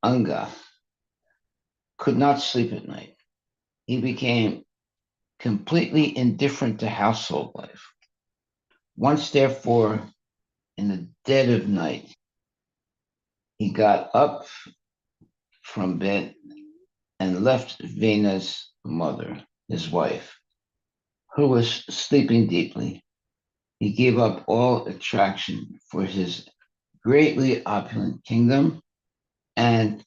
Anga, could not sleep at night. He became completely indifferent to household life. Once, therefore, in the dead of night, he got up from bed and left Vena's mother, his wife, who was sleeping deeply. He gave up all attraction for his greatly opulent kingdom, and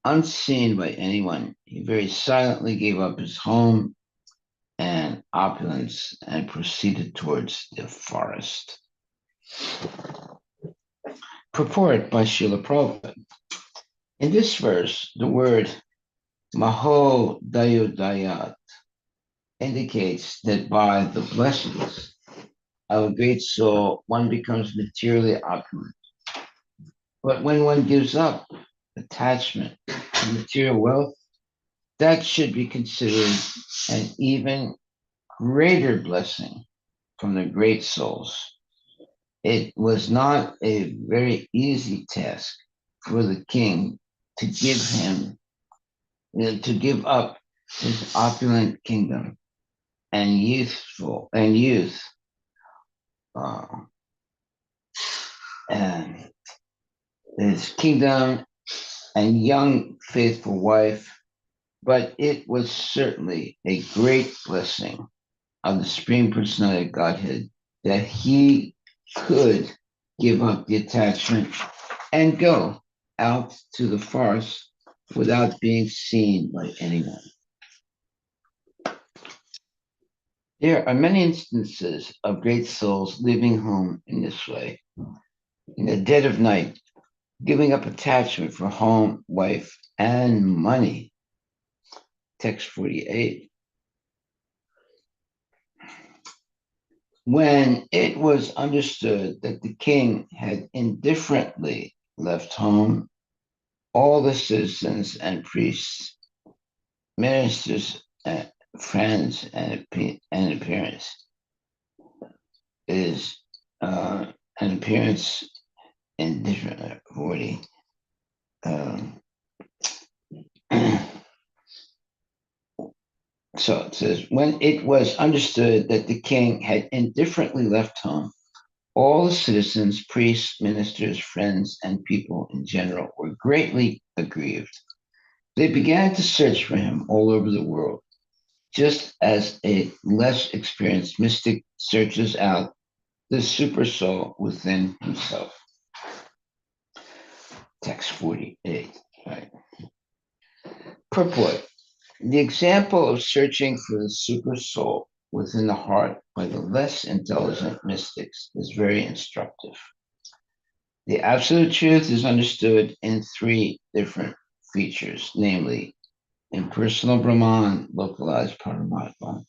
unseen by anyone, he very silently gave up his home and opulence and proceeded towards the forest. Purport by Srila Prabhupada. In this verse, the word Maho Dayodayat indicates that by the blessings of a great soul, one becomes materially opulent. But when one gives up attachment to material wealth, that should be considered an even greater blessing from the great souls. It was not a very easy task for the king to give him, to give up his opulent kingdom and youth, uh, and his kingdom and young faithful wife, but it was certainly a great blessing of the Supreme Personality of Godhead that he could give up the attachment and go out to the forest without being seen by anyone. There are many instances of great souls leaving home in this way. In the dead of night, giving up attachment for home, wife, and money. Text 48. When it was understood that the king had indifferently left home, all the citizens and priests, ministers, friends, and appearance is an appearance in different 40. So it says, when it was understood that the king had indifferently left home, all the citizens, priests, ministers, friends, and people in general were greatly aggrieved. They began to search for him all over the world, just as a less experienced mystic searches out the super soul within himself. Text 48. Right. Purport. The example of searching for the super soul within the heart by the less intelligent mystics is very instructive. The absolute truth is understood in three different features, namely impersonal Brahman, localized Paramatma,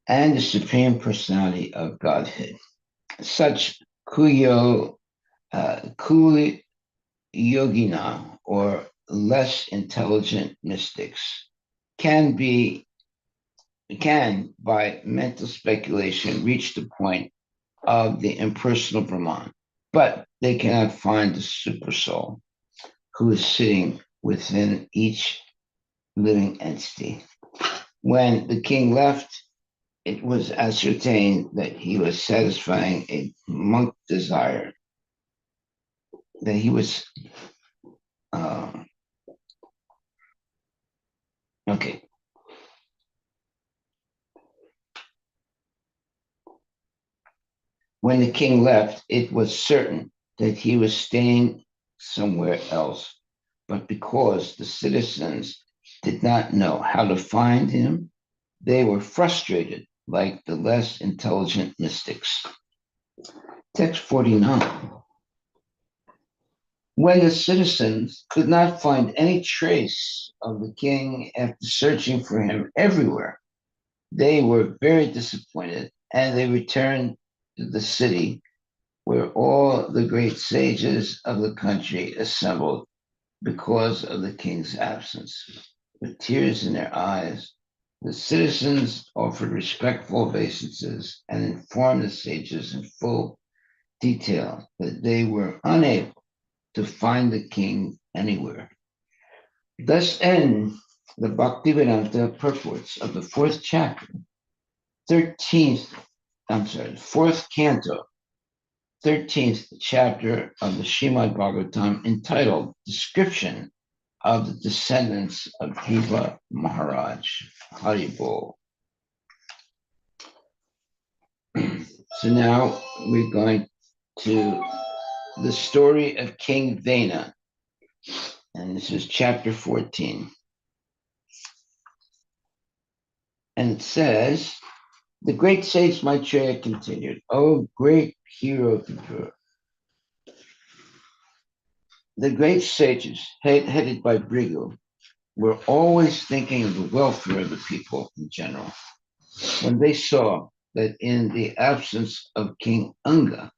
and the Supreme Personality of Godhead. Such Kuli Yogina, or less intelligent mystics, can be can, by mental speculation, reach the point of the impersonal Brahman, but they cannot find the super soul who is sitting within each living entity. When the king left, it was ascertained that he was satisfying a monk desire, that he was, uh, okay. When the king left, it was certain that he was staying somewhere else, but because the citizens did not know how to find him, they were frustrated like the less intelligent mystics. Text 49. When the citizens could not find any trace of the king after searching for him everywhere, they were very disappointed and they returned to the city where all the great sages of the country assembled because of the king's absence. With tears in their eyes, the citizens offered respectful obeisances and informed the sages in full detail that they were unable to find the king anywhere. Thus end the Bhaktivedanta purports of the fourth chapter, 13th, fourth canto, 13th chapter of the Srimad Bhagavatam, entitled Description of the Descendants of Dhruva Maharaj. Haribol. So now we're going to the story of King Vena, and this is chapter 14. And it says, the great sage Maitreya continued, "O great hero Vipura, the great sages, headed by Brigu, were always thinking of the welfare of the people in general. When they saw that in the absence of King Anga,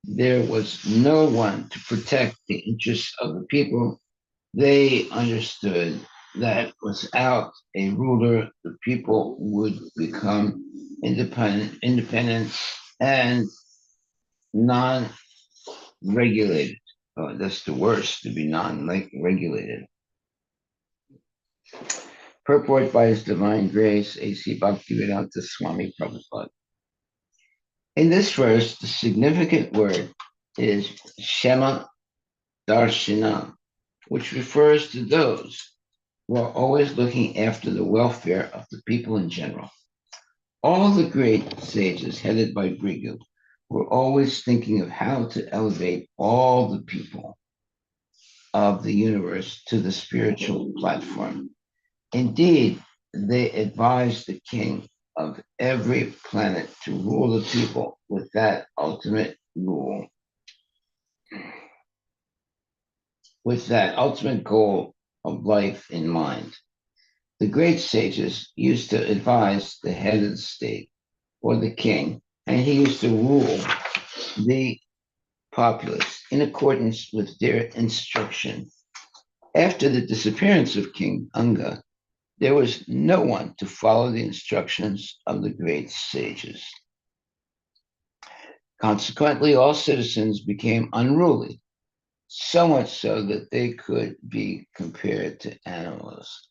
there was no one to protect the interests of the people, they understood that without a ruler, the people would become independent and non-regulated. Oh, that's the worst, to be non-regulated. Purport by His Divine Grace, A.C. Bhaktivedanta Swami Prabhupada. In this verse, the significant word is Shema Darshina, which refers to those who are always looking after the welfare of the people in general. All the great sages, headed by Brigu, were always thinking of how to elevate all the people of the universe to the spiritual platform. Indeed, they advised the king of every planet to rule the people with that ultimate rule, with that ultimate goal of life in mind. The great sages used to advise the head of the state or the king, and he used to rule the populace in accordance with their instruction. After the disappearance of King Anga, there was no one to follow the instructions of the great sages. Consequently, all citizens became unruly, so much so that they could be compared to animals.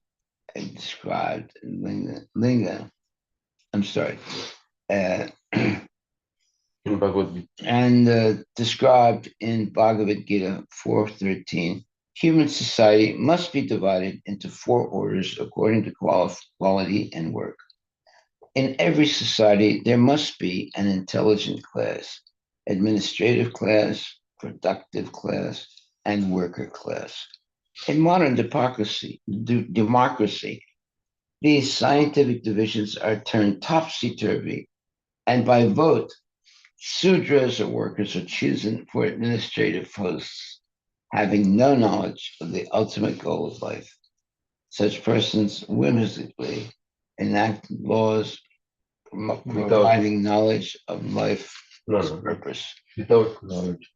Described in Linga. I'm sorry. Uh, In Bhagavad Gita. and described in Bhagavad Gita 4:13, human society must be divided into four orders according to quality and work. In every society, there must be an intelligent class, administrative class, productive class, and worker class. In modern democracy, these scientific divisions are turned topsy-turvy, and by vote, Sudras or workers are chosen for administrative posts, having no knowledge of the ultimate goal of life. Such persons whimsically enact laws providing knowledge of life's purpose. Without knowledge.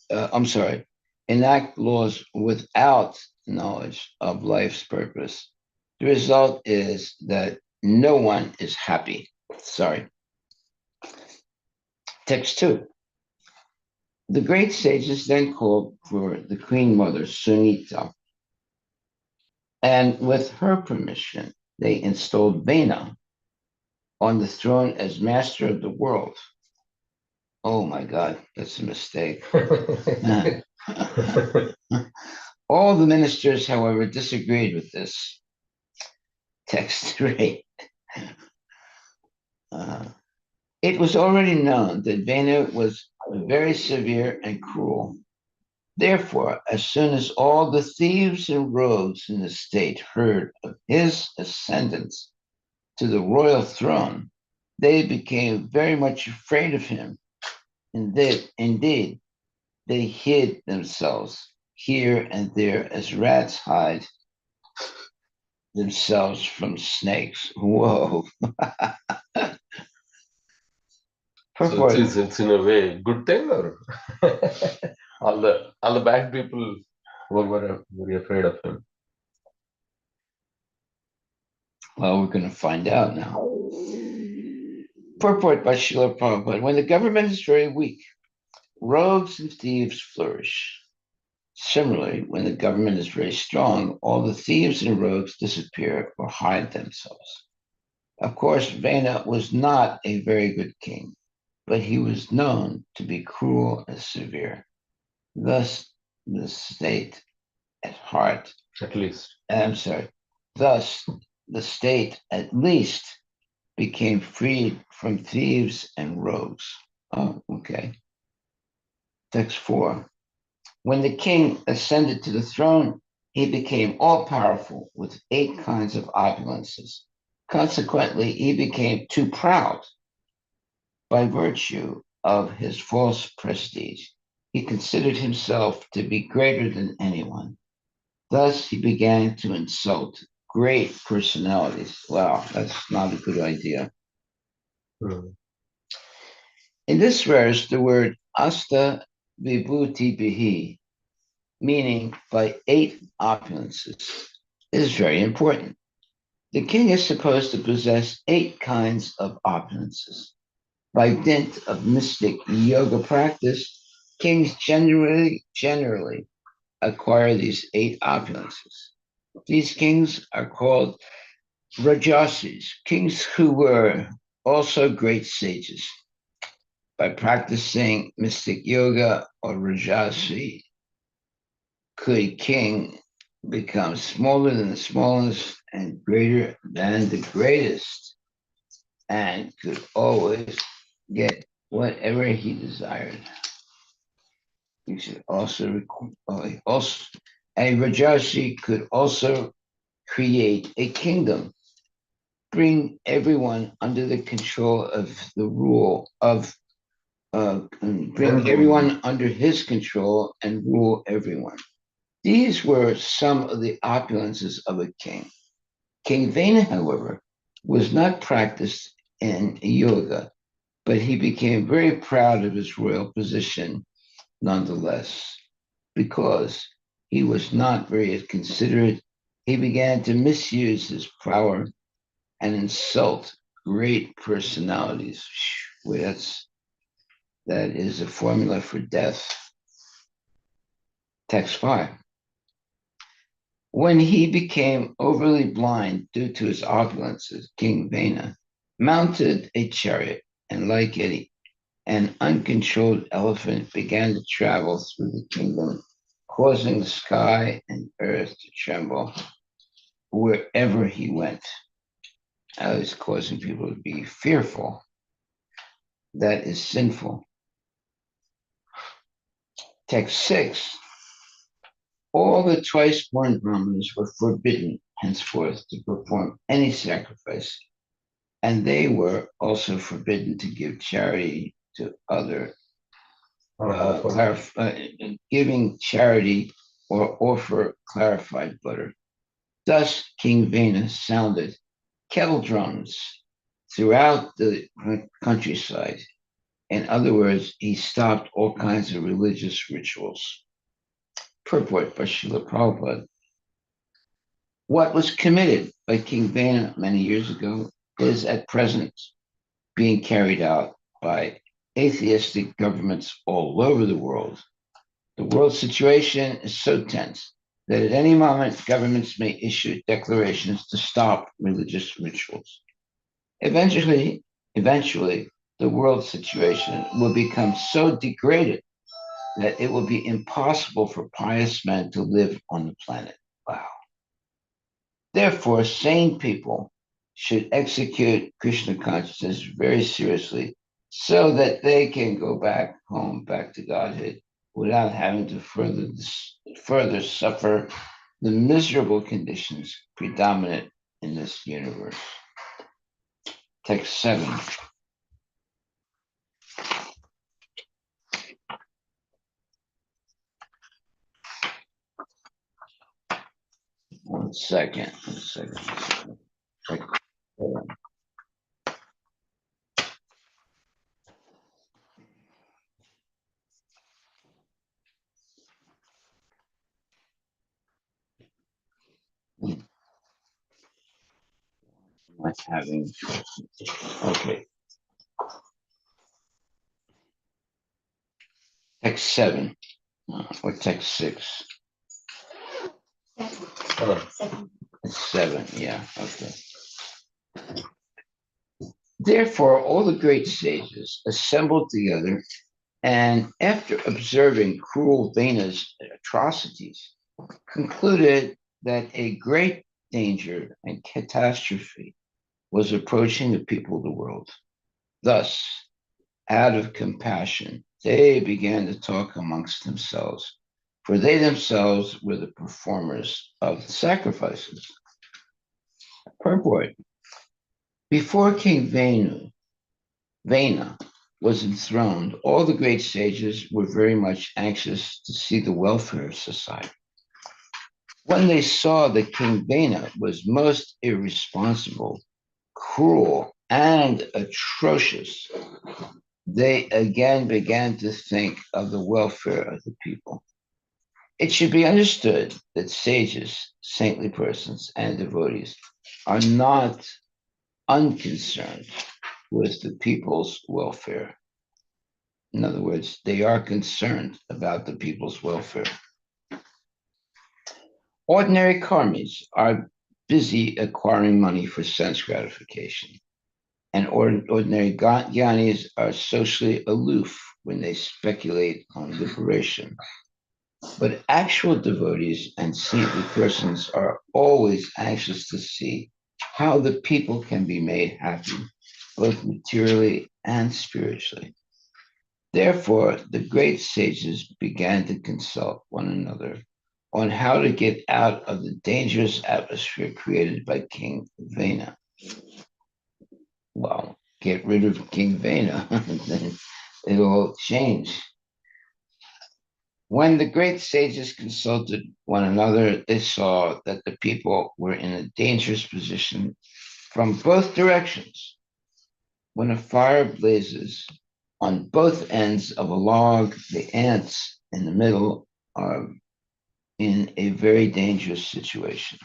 I'm sorry, enact laws without knowledge of life's purpose. The result is that no one is happy. Sorry. Text 2. The great sages then called for the Queen Mother, Sunita, and with her permission, they installed Vena on the throne as master of the world. Oh my God, that's a mistake. All the ministers, however, disagreed with this. Text 3. It was already known that Vena was very severe and cruel. Therefore, as soon as all the thieves and rogues in the state heard of his ascendance to the royal throne, they became very much afraid of him. Indeed, they hid themselves here and there as rats hide themselves from snakes. Whoa. So it's in a way good thing, or all the bad people were very afraid of him. Well, we're going to find out now. Purport by Srila Prabhupada. When the government is very weak, rogues and thieves flourish. Similarly, when the government is very strong, all the thieves and rogues disappear or hide themselves. Of course, Vena was not a very good king, but he was known to be cruel and severe. Thus, the state at heart, At least. I'm sorry, thus, the state at least became freed from thieves and rogues. Oh, okay. Text 4. When the king ascended to the throne, he became all powerful with 8 kinds of opulences. Consequently, he became too proud by virtue of his false prestige. He considered himself to be greater than anyone. Thus, he began to insult great personalities. Wow, that's not a good idea. Mm. In this verse, the word asta vibhuti bihi, meaning by 8 opulences, is very important. The king is supposed to possess 8 kinds of opulences. By dint of mystic yoga practice, kings generally acquire these 8 opulences. These kings are called Rajasis, kings who were also great sages. By practicing mystic yoga or Rajasi, could a king become smaller than the smallest and greater than the greatest, and could always get whatever he desired. He should also a Rajashi could also create a kingdom, bring everyone under the control of the rule of bring everyone under his control and rule everyone. These were some of the opulences of a king. King Vena, however, was not practiced in yoga, but he became very proud of his royal position nonetheless. Because he was not very considerate, he began to misuse his power and insult great personalities. Well, that is a formula for death. Text 5. When he became overly blind due to his opulences, King Vena mounted a chariot and, like an uncontrolled elephant, began to travel through the kingdom, causing the sky and earth to tremble wherever he went. I was causing people to be fearful. That is sinful. Text 6. All the twice born Brahmins were forbidden henceforth to perform any sacrifice, and they were also forbidden to give charity to other, giving charity or offer clarified butter. Thus, King Venus sounded kettle drums throughout the countryside. In other words, he stopped all kinds of religious rituals. Purport by Srila Prabhupada. What was committed by King Vena many years ago is at present being carried out by atheistic governments all over the world. The world situation is so tense that at any moment governments may issue declarations to stop religious rituals. Eventually, the world situation will become so degraded that it will be impossible for pious men to live on the planet. Wow. Therefore, sane people should execute Krishna consciousness very seriously so that they can go back home, back to Godhead, without having to further suffer the miserable conditions predominant in this universe. Text 7. One second. Not having. Okay. Text 7. Or text 6? It's 7, yeah, okay. Therefore, all the great sages assembled together, and after observing cruel Vena's atrocities, concluded that a great danger and catastrophe was approaching the people of the world. Thus, out of compassion, they began to talk amongst themselves, for they themselves were the performers of the sacrifices. Purport. Before King Vena was enthroned, all the great sages were very much anxious to see the welfare of society. When they saw that King Vena was most irresponsible, cruel, and atrocious, they again began to think of the welfare of the people. It should be understood that sages, saintly persons, and devotees are not unconcerned with the people's welfare. In other words, they are concerned about the people's welfare. Ordinary karmis are busy acquiring money for sense gratification, and ordinary jnanis are socially aloof when they speculate on liberation. But actual devotees and saintly persons are always anxious to see how the people can be made happy, both materially and spiritually. Therefore, the great sages began to consult one another on how to get out of the dangerous atmosphere created by King Vena. Well, get rid of King Vena, then it'll change. When the great sages consulted one another, they saw that the people were in a dangerous position from both directions. When a fire blazes on both ends of a log, the ants in the middle are in a very dangerous situation.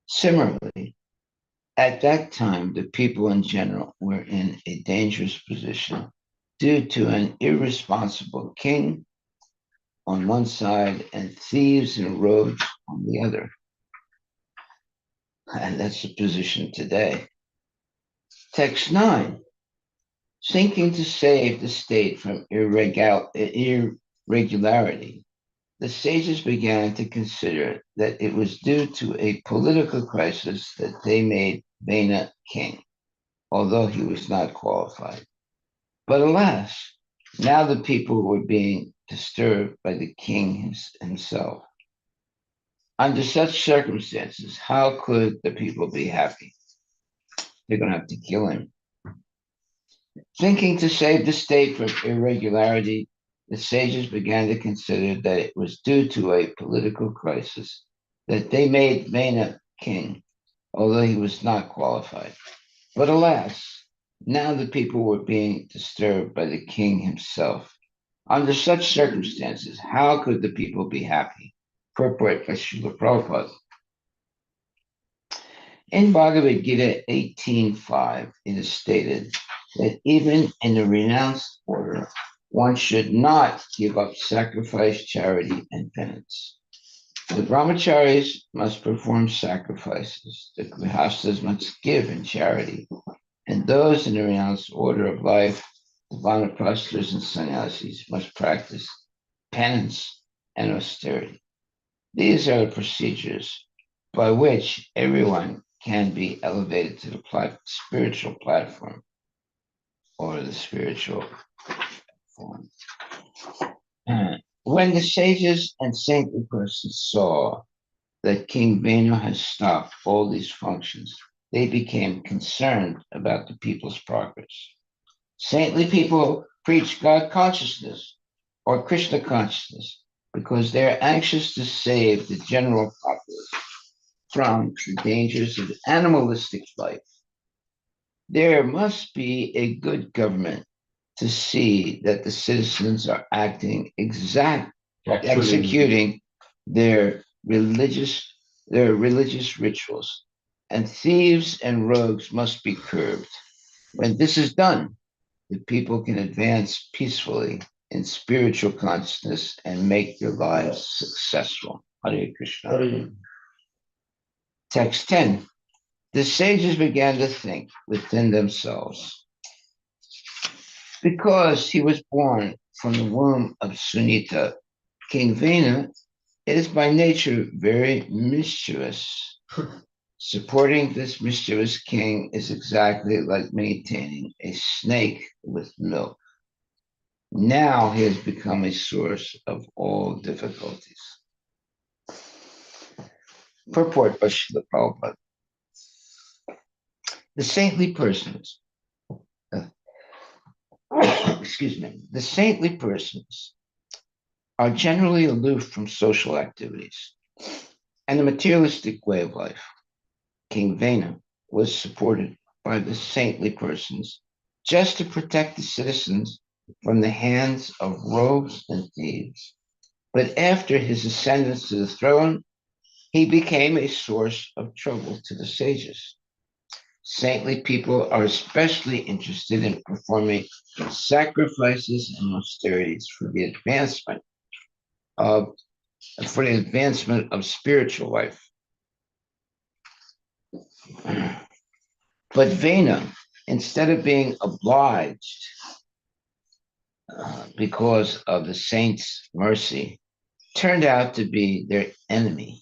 Similarly, at that time, the people in general were in a dangerous position due to an irresponsible king on one side and thieves and rogues on the other. And that's the position today. Text 9, seeking to save the state from irregularity, the sages began to consider that it was due to a political crisis that they made Vena king, although he was not qualified. But alas, now the people were being disturbed by the king himself. Under such circumstances, how could the people be happy? They're going to have to kill him. Thinking to save the state from irregularity, the sages began to consider that it was due to a political crisis that they made Vena king, although he was not qualified. But alas, now the people were being disturbed by the king himself. Under such circumstances, how could the people be happy? Purport by Srila Prabhupada. In Bhagavad Gita 18.5, it is stated that even in the renounced order, one should not give up sacrifice, charity, and penance. The brahmacharis must perform sacrifices, the grihastas must give in charity, and those in the renounced order of life, the vanaprasthas and sannyasis, must practice penance and austerity. These are the procedures by which everyone can be elevated to the spiritual platform or the spiritual form. When the sages and saintly persons saw that King Venu had stopped all these functions, they became concerned about the people's progress. Saintly people preach God consciousness or Krishna consciousness because they're anxious to save the general populace from the dangers of animalistic life. There must be a good government to see that the citizens are executing their religious rituals, and thieves and rogues must be curbed. When this is done, the people can advance peacefully in spiritual consciousness and make their lives successful. Hare Krishna. Hare. Text 10. The sages began to think within themselves. Because he was born from the womb of Sunita, King Vena is by nature very mischievous. Supporting this mischievous king is exactly like maintaining a snake with milk. Now he has become a source of all difficulties. Purport by Srila Prabhupada. The saintly persons, excuse me, the saintly persons are generally aloof from social activities and the materialistic way of life. King Vena was supported by the saintly persons just to protect the citizens from the hands of rogues and thieves. But after his ascendance to the throne, he became a source of trouble to the sages. Saintly people are especially interested in performing sacrifices and austerities for the advancement of spiritual life. But Vena, instead of being obliged because of the saints' mercy, turned out to be their enemy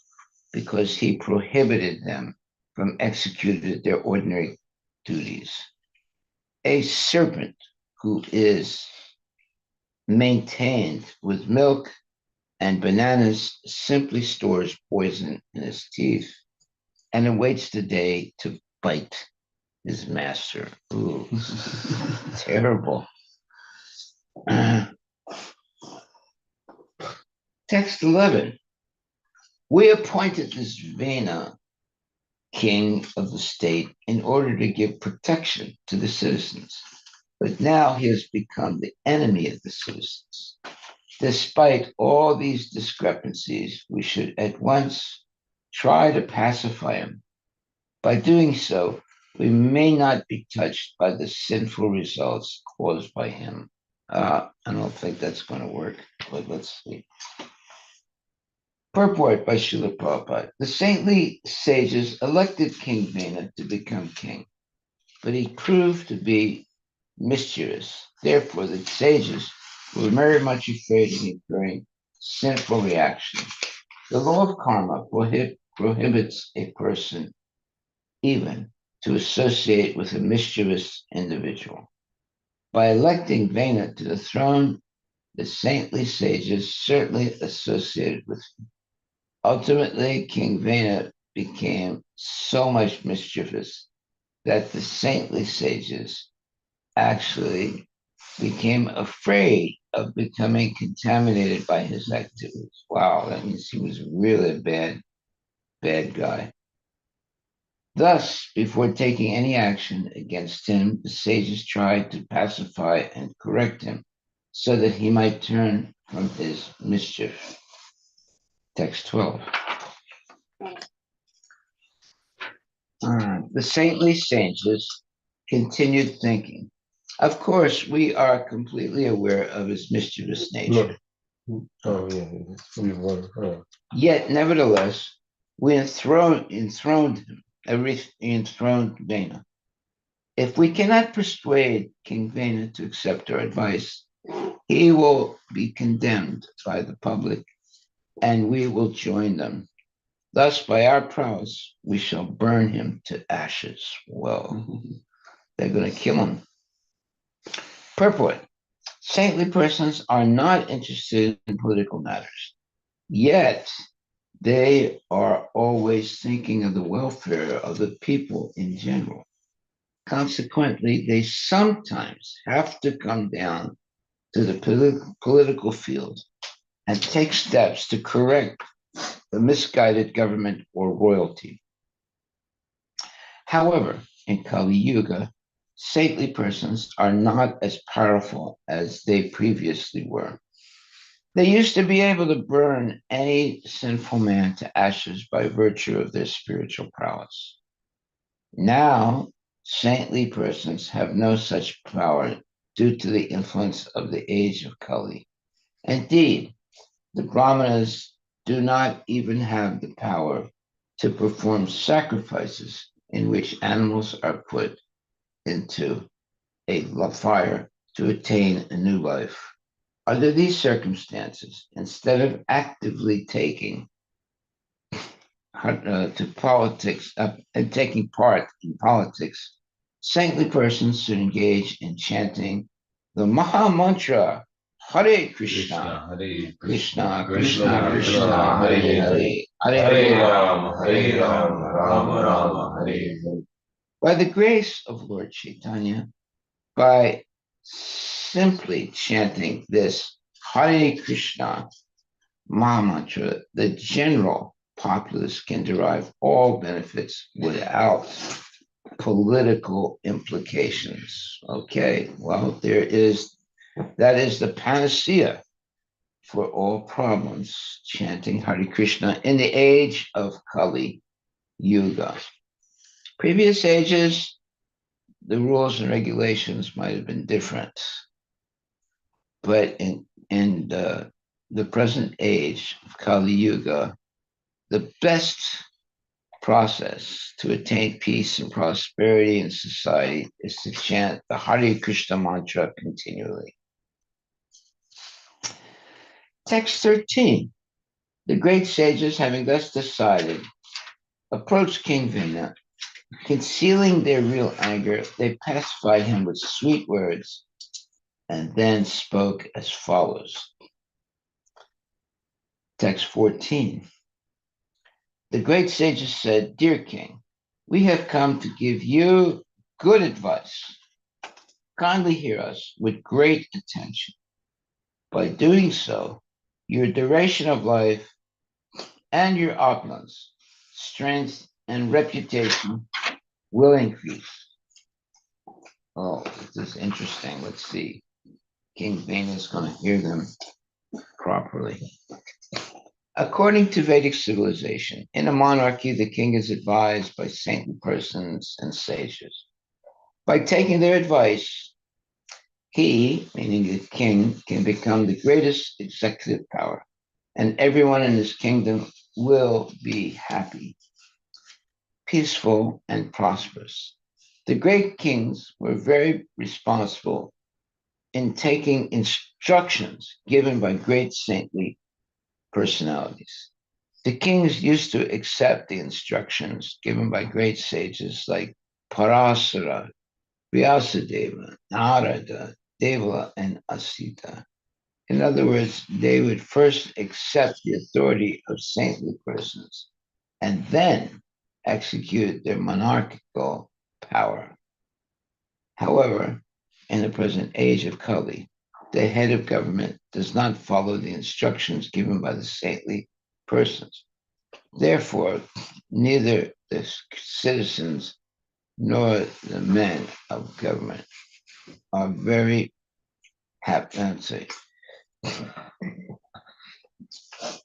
because he prohibited them from executing their ordinary duties. A serpent who is maintained with milk and bananas simply stores poison in his teeth and awaits the day to bite his master. Ooh, terrible. Text 11. We appointed this Vena king of the state in order to give protection to the citizens, but now he has become the enemy of the citizens. Despite all these discrepancies, we should at once try to pacify him. By doing so, we may not be touched by the sinful results caused by him. I don't think that's going to work, but let's see. Purport by Srila Prabhupada. The saintly sages elected King Vena to become king, but he proved to be mischievous. Therefore, the sages were very much afraid of incurring sinful reaction. The law of karma prohibits a person even to associate with a mischievous individual. By electing Vena to the throne, the saintly sages certainly associated with him. Ultimately, King Vena became so much mischievous that the saintly sages actually became afraid of becoming contaminated by his activities. Wow, that means he was really a bad guy. Thus, before taking any action against him, the sages tried to pacify and correct him so that he might turn from his mischief. Text 12. The saintly sages continued thinking. Of course, we are completely aware of his mischievous nature. No. Oh, yeah. We were. Yet, nevertheless, we enthroned him, enthroned Vena. If we cannot persuade King Vena to accept our advice, he will be condemned by the public, and we will join them. Thus, by our prowess, we shall burn him to ashes. Well, they're going to kill him. Purport. Saintly persons are not interested in political matters, yet they are always thinking of the welfare of the people in general. Consequently, they sometimes have to come down to the political field and take steps to correct the misguided government or royalty. However, in Kali Yuga, saintly persons are not as powerful as they previously were. They used to be able to burn any sinful man to ashes by virtue of their spiritual prowess. Now, saintly persons have no such power due to the influence of the age of Kali. Indeed, the Brahmanas do not even have the power to perform sacrifices in which animals are put into a fire to attain a new life. Under these circumstances, instead of actively taking to politics and taking part in politics, saintly persons should engage in chanting the Maha Mantra, Hare Krishna, Krishna, Krishna, Krishna, Hare Hare, Hare Ram, Hare Ram, Rama Rama, Hare Hare. By the grace of Lord Chaitanya, by simply chanting this Hare Krishna Maha Mantra, the general populace can derive all benefits without political implications. Okay, well, that is the panacea for all problems, chanting Hare Krishna in the age of Kali Yuga. Previous ages, the rules and regulations might have been different, but in the present age of Kali Yuga, the best process to attain peace and prosperity in society is to chant the Hare Krishna mantra continually. Text 13. The great sages, having thus decided, approached King Vena. Concealing their real anger, they pacified him with sweet words and then spoke as follows. Text 14. The great sages said, Dear King, we have come to give you good advice. Kindly hear us with great attention. By doing so, your duration of life and your opulence, strength, and reputation will increase. Oh, this is interesting. Let's see. King Vena is going to hear them properly. According to Vedic civilization, in a monarchy, the king is advised by saintly persons and sages. By taking their advice, he, meaning the king, can become the greatest executive power, and everyone in his kingdom will be happy, peaceful, and prosperous. The great kings were very responsible in taking instructions given by great saintly personalities. The kings used to accept the instructions given by great sages like Parasara, Vyasadeva, Narada, Devala, and Asita. In other words, they would first accept the authority of saintly persons and then execute their monarchical power. However, in the present age of Kali, the head of government does not follow the instructions given by the saintly persons. Therefore, neither the citizens nor the men of government are very happy.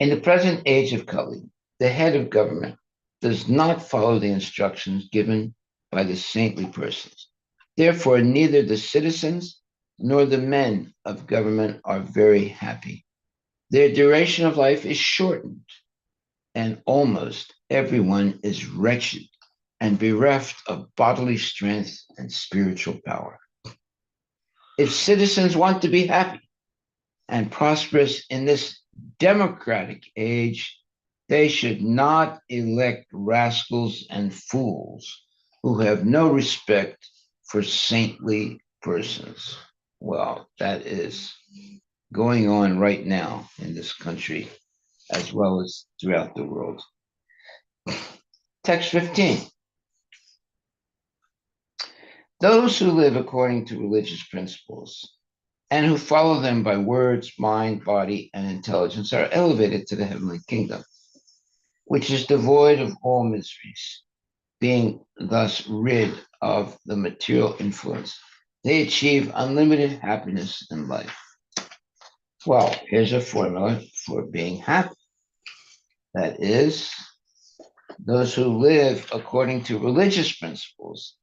In the present age of Kali, the head of government does not follow the instructions given by the saintly persons. Therefore, neither the citizens nor the men of government are very happy. Their duration of life is shortened, and almost everyone is wretched and bereft of bodily strength and spiritual power. If citizens want to be happy and prosperous in this democratic age, they should not elect rascals and fools who have no respect for saintly persons. Well, that is going on right now in this country as well as throughout the world. Text 15. Those who live according to religious principles and who follow them by words, mind, body, and intelligence are elevated to the heavenly kingdom, which is devoid of all miseries. Being thus rid of the material influence, they achieve unlimited happiness in life. Well, here's a formula for being happy. That is, those who live according to religious principles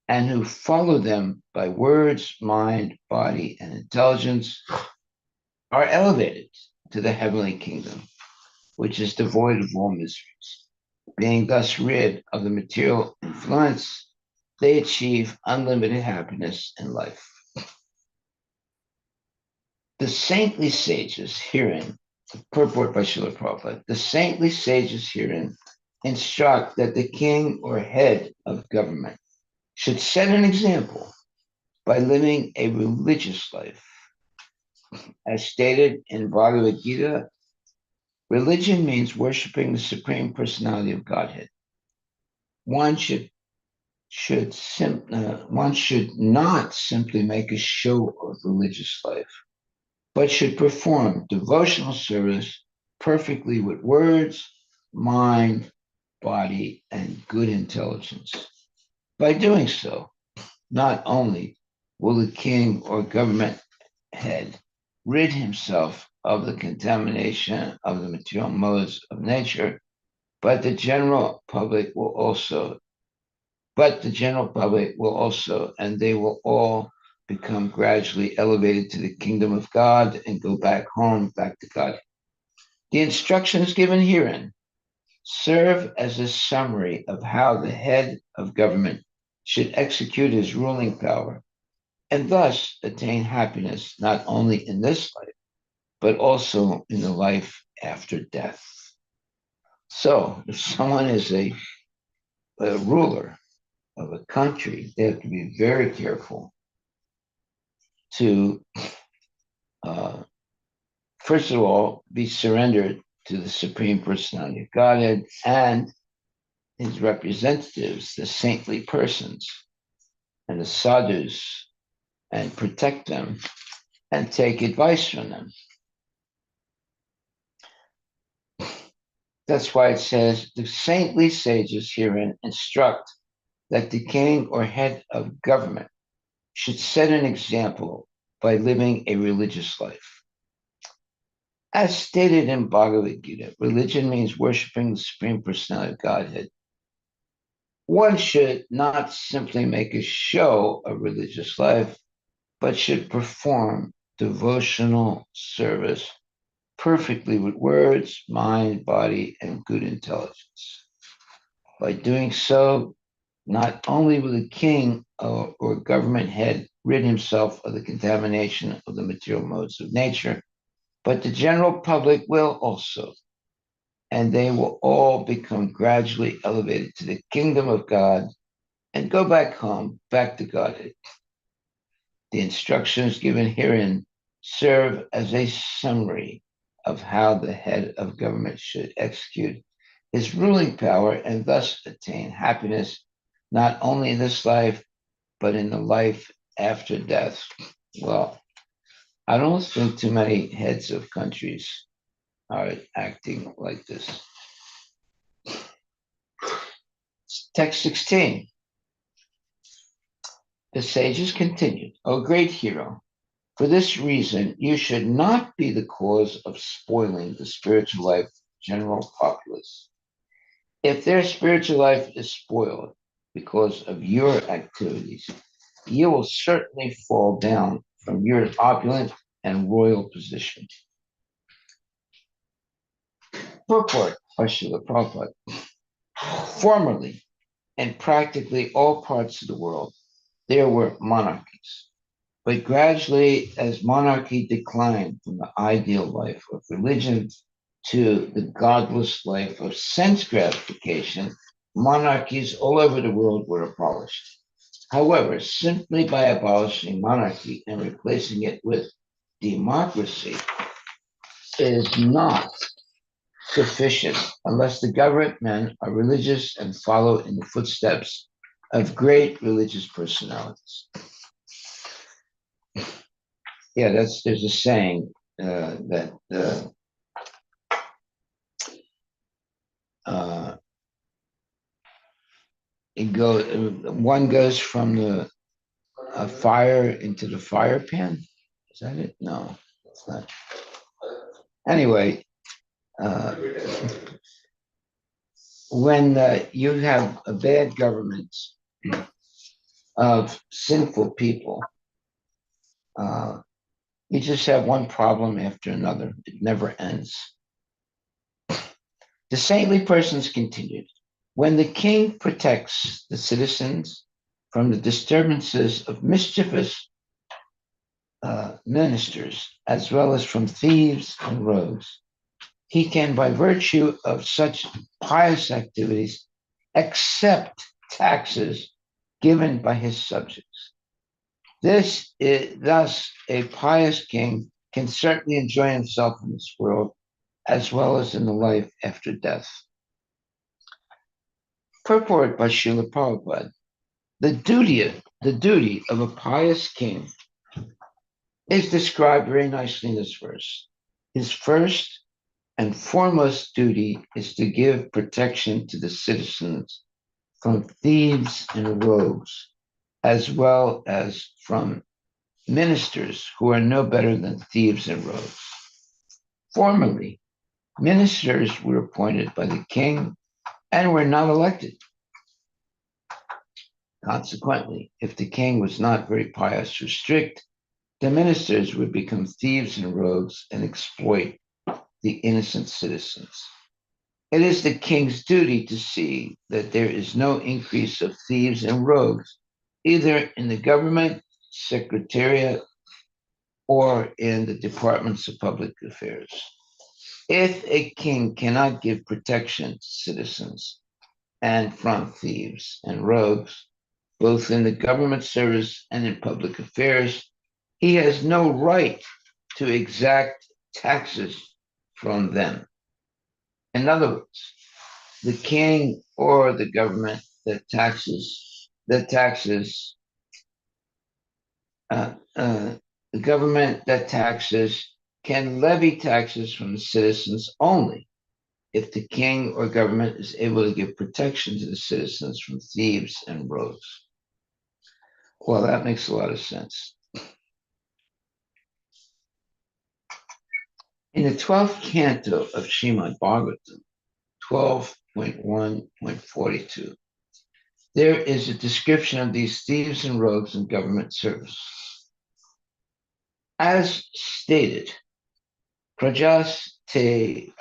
and who follow them by words, mind, body, and intelligence are elevated to the heavenly kingdom, which is devoid of all miseries. Being thus rid of the material influence, they achieve unlimited happiness in life. The saintly sages herein, purport by Srila Prabhupada, the saintly sages herein instruct that the king or head of government should set an example by living a religious life. As stated in Bhagavad Gita, religion means worshiping the Supreme Personality of Godhead. One one should not simply make a show of religious life, but should perform devotional service perfectly with words, mind, body, and good intelligence. By doing so, not only will the king or government head rid himself of the contamination of the material modes of nature, but the general public will also, and they will all become gradually elevated to the kingdom of God and go back home, back to God. The instructions given herein serve as a summary of how the head of government should execute his ruling power and thus attain happiness not only in this life, but also in the life after death. So, if someone is a ruler of a country, they have to be very careful to, first of all, be surrendered to the Supreme Personality of Godhead and his representatives, the saintly persons and the sadhus, and protect them and take advice from them. That's why it says the saintly sages herein instruct that the king or head of government should set an example by living a religious life. As stated in Bhagavad Gita, religion means worshiping the Supreme Personality of Godhead. One should not simply make a show of religious life, but should perform devotional service perfectly with words, mind, body, and good intelligence. By doing so, not only will the king or government head rid himself of the contamination of the material modes of nature, but the general public will also, and they will all become gradually elevated to the kingdom of God and go back home, back to Godhead. The instructions given herein serve as a summary of how the head of government should execute his ruling power and thus attain happiness not only in this life, but in the life after death. Well, I don't think too many heads of countries are acting like this. Text 16. The sages continued, O great hero, for this reason, you should not be the cause of spoiling the spiritual life of the general populace. If their spiritual life is spoiled because of your activities, you will certainly fall down from your opulent and royal position. Purport by Srila Prabhupada. Formerly, in practically all parts of the world, there were monarchies. But gradually, as monarchy declined from the ideal life of religion to the godless life of sense gratification, monarchies all over the world were abolished. However, simply by abolishing monarchy and replacing it with democracy is not sufficient unless the government men are religious and follow in the footsteps of great religious personalities. Yeah, there's a saying that one goes from the fire into the fire pan. Is that it? No, it's not. Anyway, when you have a bad government, of sinful people. Uh, you just have one problem after another. It never ends. The saintly persons continued. When the king protects the citizens from the disturbances of mischievous ministers, as well as from thieves and rogues, he can, by virtue of such pious activities, accept taxes given by his subjects. This is thus a pious king can certainly enjoy himself in this world as well as in the life after death. Purport by Srila Prabhupada. The duty of a pious king is described very nicely in this verse. His first and foremost duty is to give protection to the citizens from thieves and rogues, as well as from ministers who are no better than thieves and rogues. Formerly, ministers were appointed by the king and were not elected. Consequently, if the king was not very pious or strict, the ministers would become thieves and rogues and exploit the innocent citizens. It is the king's duty to see that there is no increase of thieves and rogues, either in the government, secretariat, or in the departments of public affairs. If a king cannot give protection to citizens and from thieves and rogues, both in the government service and in public affairs, he has no right to exact taxes from them. In other words, the king or the government that taxes the government that taxes can levy taxes from the citizens only if the king or government is able to give protection to the citizens from thieves and rogues. Well, that makes a lot of sense. In the 12th canto of Srimad Bhagavatam, 12.1.42, there is a description of these thieves and rogues in government service. As stated, Prajas te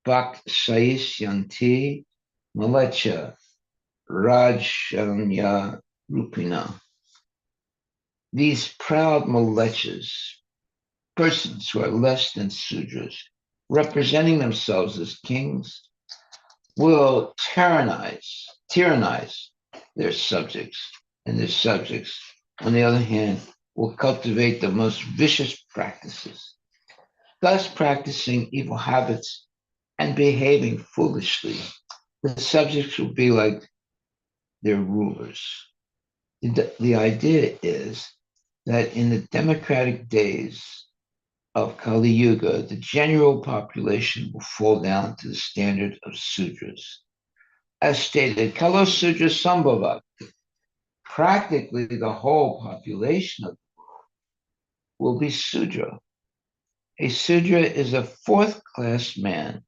bakshayisyanti malecha rajanya rupina. These proud malechas, persons who are less than Sudras, representing themselves as kings, will tyrannize their subjects, and their subjects, on the other hand, will cultivate the most vicious practices, thus practicing evil habits and behaving foolishly. The subjects will be like their rulers. The idea is that in the democratic days of Kali Yuga, the general population will fall down to the standard of Sudras. As stated, Kalo Sudra Sambhava, practically the whole population of the world will be Sudra. A Sudra is a fourth class man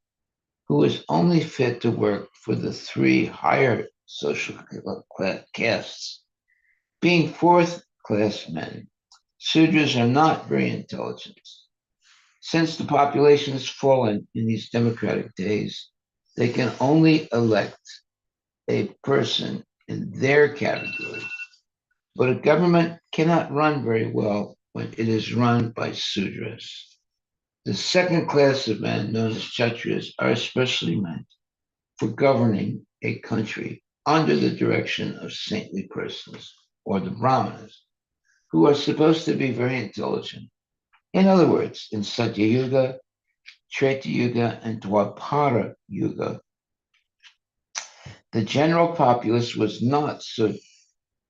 who is only fit to work for the three higher social castes. Being fourth class men, Sudras are not very intelligent. Since the population has fallen in these democratic days, they can only elect a person in their category. But a government cannot run very well when it is run by Sudras. The second class of men, known as Kshatriyas, are especially meant for governing a country under the direction of saintly persons, or the Brahmanas, who are supposed to be very intelligent. In other words, in Satya Yuga, Treta Yuga, and Dwapara Yuga, the general populace was not so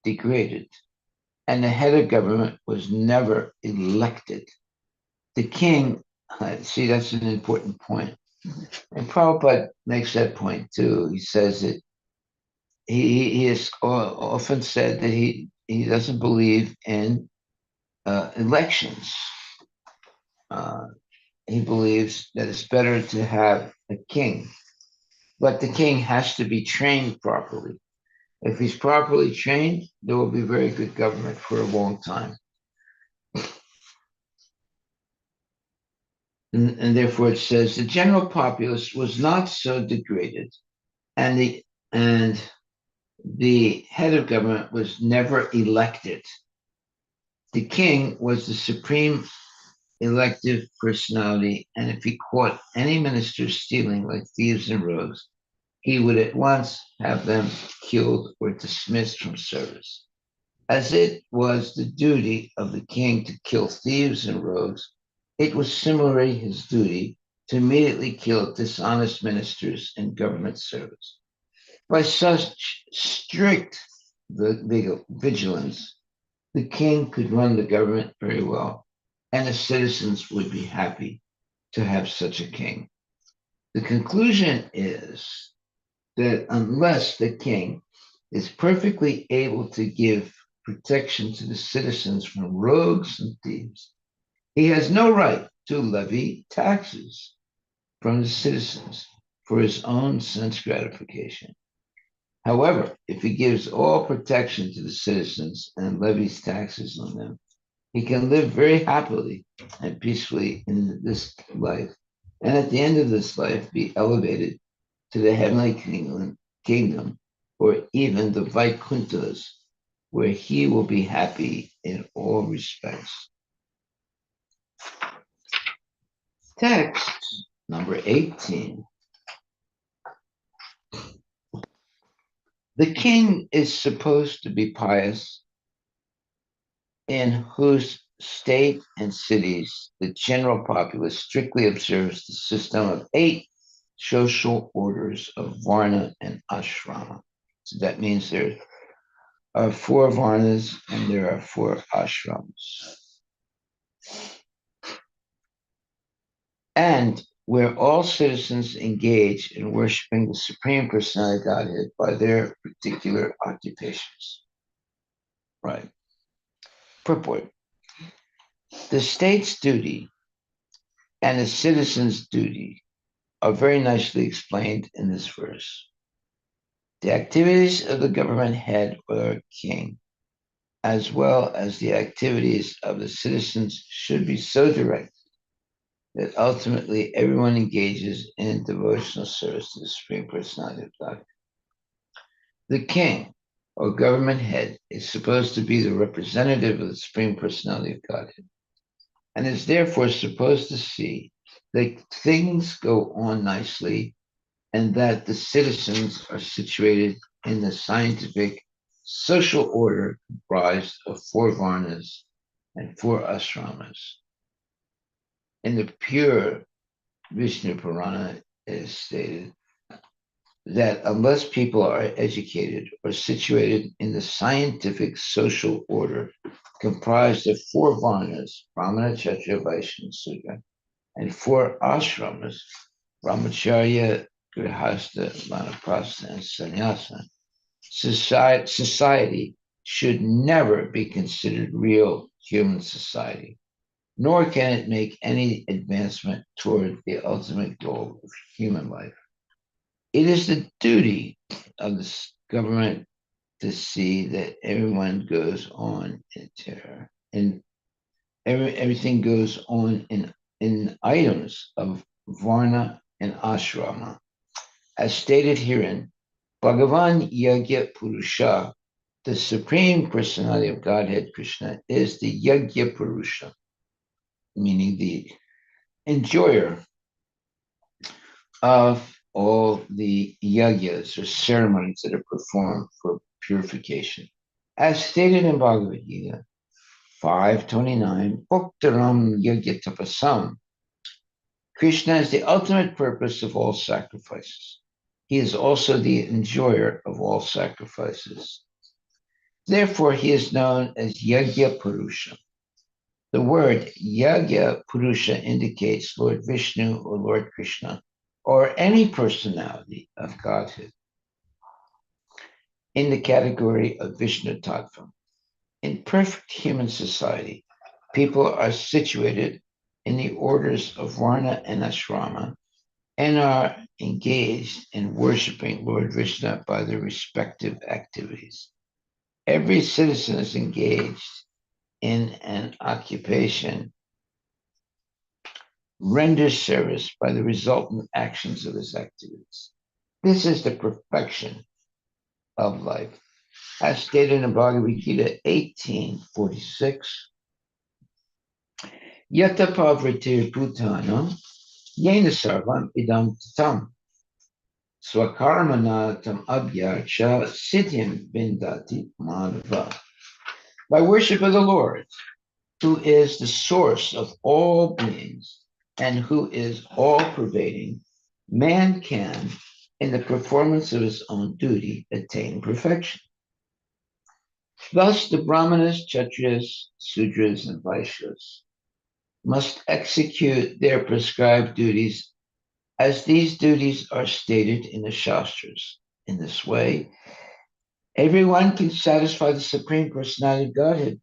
degraded, and the head of government was never elected. The king, see, that's an important point. And Prabhupada makes that point too. He says that he has often said that he doesn't believe in elections. He believes that it's better to have a king, but the king has to be trained properly. If he's properly trained, there will be very good government for a long time. And therefore it says the general populace was not so degraded, and the head of government was never elected. The king was the supreme elective personality, and if he caught any ministers stealing like thieves and rogues, he would at once have them killed or dismissed from service. As it was the duty of the king to kill thieves and rogues, it was similarly his duty to immediately kill dishonest ministers in government service. By such strict vigilance, the king could run the government very well, and the citizens would be happy to have such a king. The conclusion is that unless the king is perfectly able to give protection to the citizens from rogues and thieves, he has no right to levy taxes from the citizens for his own sense gratification. However, if he gives all protection to the citizens and levies taxes on them, he can live very happily and peacefully in this life, and at the end of this life be elevated to the heavenly kingdom or even the Vaikunthas, where he will be happy in all respects. Text number 18. The king is supposed to be pious, in whose state and cities the general populace strictly observes the system of 8 social orders of Varna and Ashrama. So that means there are 4 Varnas and there are 4 Ashramas. And where all citizens engage in worshiping the Supreme Personality of Godhead by their particular occupations. Right. Purport. The state's duty and the citizen's duty are very nicely explained in this verse. The activities of the government head or king, as well as the activities of the citizens, should be so directed that ultimately everyone engages in devotional service to the Supreme Personality of God. The king or government head is supposed to be the representative of the Supreme Personality of Godhead and is therefore supposed to see that things go on nicely and that the citizens are situated in the scientific social order comprised of 4 Varnas and 4 Ashramas. In the pure Vishnu Purana, it is stated that unless people are educated or situated in the scientific social order comprised of 4 Varnas, Brahmana, Kshatriya, Vaishya, and Sudra, and 4 Ashramas, Brahmacharya, Grihastha, Vanaprastha, and Sannyasa, society should never be considered real human society, nor can it make any advancement toward the ultimate goal of human life. It is the duty of the government to see that everyone goes on in terror, and everything goes on in items of Varna and Ashrama. As stated herein, Bhagavan Yagya Purusha, the Supreme Personality of Godhead Krishna, is the Yagya Purusha, meaning the enjoyer of all the yagyas or ceremonies that are performed for purification. As stated in Bhagavad Gita 5:29, Bhaktaram Yagya Tapasam, Krishna is the ultimate purpose of all sacrifices. He is also the enjoyer of all sacrifices. Therefore, he is known as Yagya Purusha. The word Yagya Purusha indicates Lord Vishnu or Lord Krishna, or any personality of Godhead in the category of Vishnu Tattva. In perfect human society, people are situated in the orders of Varna and Ashrama and are engaged in worshiping Lord Krishna by their respective activities. Every citizen is engaged in an occupation, renders service by the resultant actions of his activities. This is the perfection of life. As stated in Bhagavad Gita 18:46, Yata Pavritir Bhutana, Yena Sarvam Idam Tatam, Swakarmanatam Abhyarcha Siddhim Vindati Madhava. By worship of the Lord, who is the source of all beings and who is all pervading, man can, in the performance of his own duty, attain perfection. Thus, the Brahmanas, Kshatriyas, Sudras, and Vaishyas must execute their prescribed duties as these duties are stated in the Shastras. In this way, everyone can satisfy the Supreme Personality of Godhead.